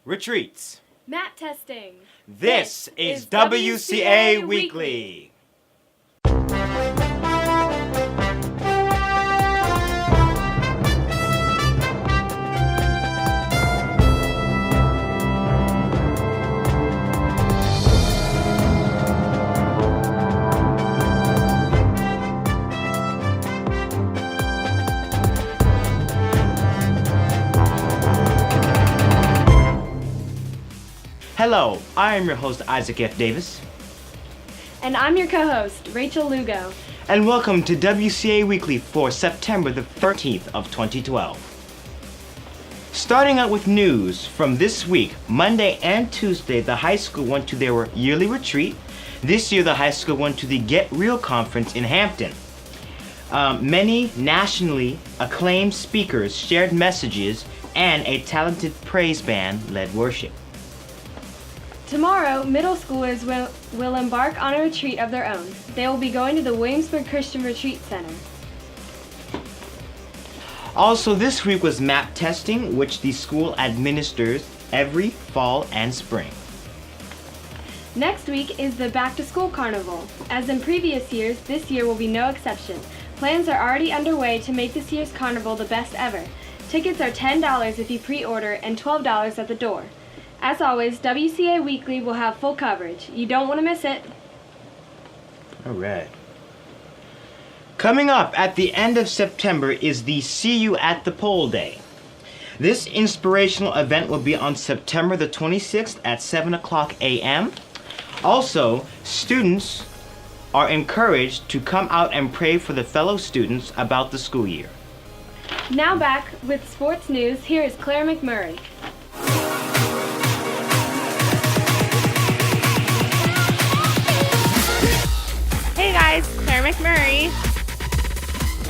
Retreats. Map testing. This is WCA Weekly. Hello, I am your host Isaac F. Davis. And I'm your co-host, Rachel Lugo. And welcome to WCA Weekly for September the 13th of 2012. Starting out with news from this week, Monday and Tuesday, the high school went to their yearly retreat. This year, the high school went to the Get Real conference in Hampton. Many nationally acclaimed speakers shared messages, and a talented praise band led worship. Tomorrow, middle schoolers will embark on a retreat of their own. They will be going to the Williamsburg Christian Retreat Center. Also, this week was map testing, which the school administers every fall and spring. Next week is the Back to School Carnival. As in previous years, this year will be no exception. Plans are already underway to make this year's carnival the best ever. Tickets are $10 if you pre-order and $12 at the door. As always, WCA Weekly will have full coverage. You don't want to miss it. All right. Coming up at the end of September is the See You at the Pole Day. This inspirational event will be on September the 26th at 7 o'clock a.m. Also, students are encouraged to come out and pray for the fellow students about the school year. Now back with sports news, here is Clare McMurray. Hey guys, Clare McMurray.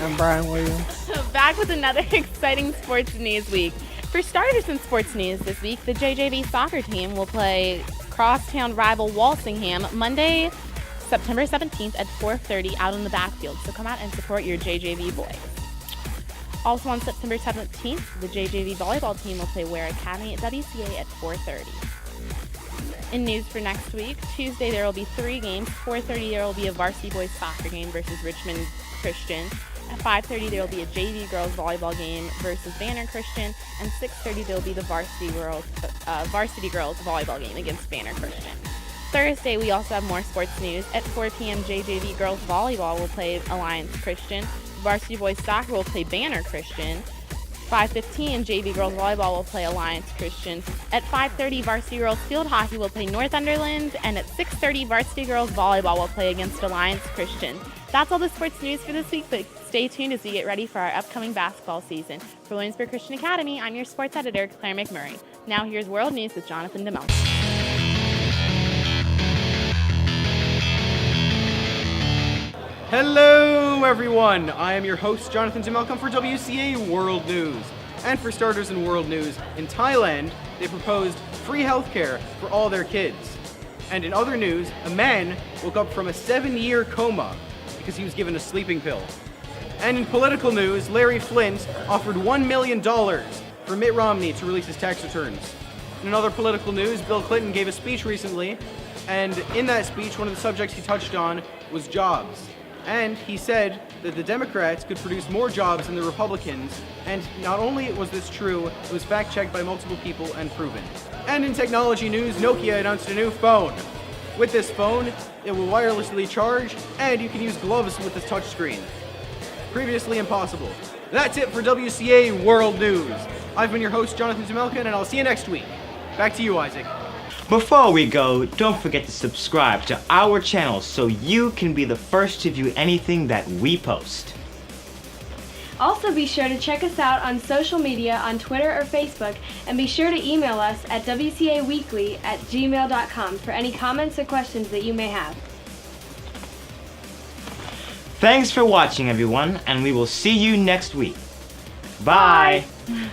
I'm Brian Williams. Back with another exciting sports news week. For starters in sports news this week, the JJV soccer team will play crosstown rival Walsingham Monday, September 17th at 4:30 out on the backfield. So come out and support your JJV boys. Also on September 17th, the JJV volleyball team will play Ware Academy at WCA at 4:30. In news for next week, Tuesday there will be 3 games. 4:30 there will be a varsity boys soccer game versus Richmond Christian. At 5:30 there will be a JV girls volleyball game versus Banner Christian. And 6:30 there will be the varsity girls volleyball game against Banner Christian. Thursday we also have more sports news. At 4 p.m. JJV girls volleyball will play Alliance Christian. Varsity boys soccer will play Banner Christian. 5:15 JV girls volleyball will play Alliance Christian. At 5:30 varsity girls field hockey will play Northumberland, and at 6:30 varsity girls volleyball will play against Alliance Christian. That's all the sports news for this week, but stay tuned as we get ready for our upcoming basketball season. For Williamsburg Christian Academy, I'm your sports editor, Clare McMurray. Now here's World News with Jonathan DeMelkon. Hello, everyone. I am your host, Jonathan DeMelkon for WCA World News. And for starters in world news, in Thailand, they proposed free healthcare for all their kids. And in other news, a man woke up from a 7-year coma because he was given a sleeping pill. And in political news, Larry Flint offered $1 million for Mitt Romney to release his tax returns. In other political news, Bill Clinton gave a speech recently, and in that speech, one of the subjects he touched on was jobs. And he said that the Democrats could produce more jobs than the Republicans, and not only was this true, it was fact-checked by multiple people and proven. And in technology news, Nokia announced a new phone. With this phone, it will wirelessly charge, and you can use gloves with this touchscreen. Previously impossible. That's it for WCA World News. I've been your host, Jonathan DeMelkon, and I'll see you next week. Back to you, Isaac. Before we go, don't forget to subscribe to our channel so you can be the first to view anything that we post. Also be sure to check us out on social media on Twitter or Facebook, and be sure to email us at wcaweekly@gmail.com for any comments or questions that you may have. Thanks for watching, everyone, and we will see you next week. Bye. Bye.